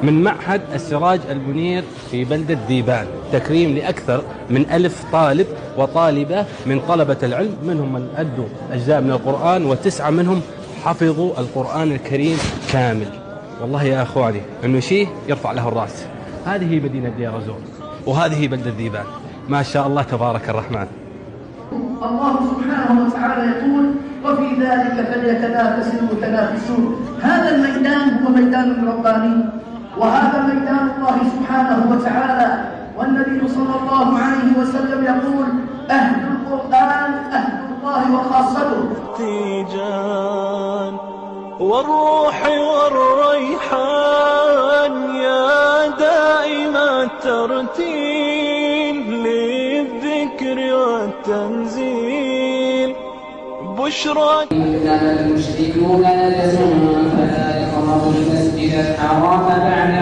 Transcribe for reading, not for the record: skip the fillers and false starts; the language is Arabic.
من معهد السراج المنير في بلدة ذيبان، تكريم لأكثر من 1000 طالب وطالبة من طلبة العلم، منهم من أدوا أجزاء من القرآن و9 منهم حفظوا القرآن الكريم كامل. والله يا أخواني أنه شيء يرفع له الرأس. هذه مدينة دير الزور وهذه بلدة ذيبان، ما شاء الله تبارك الرحمن. الله سبحانه وتعالى يقول: وفي ذلك فليتنافس المتنافسون. هذا الميدان هو ميدان رباني، وهذا ميدان الله سبحانه وتعالى. والنبي صلى الله عليه وسلم يقول: أهل القرآن أهل الله وخاصته. تيجان والروح والريحان يا دائم الترتيل للذكر والتنزيل بشرى. إنما المشركون نجس فلا يقربوا المسجد الحرام بعد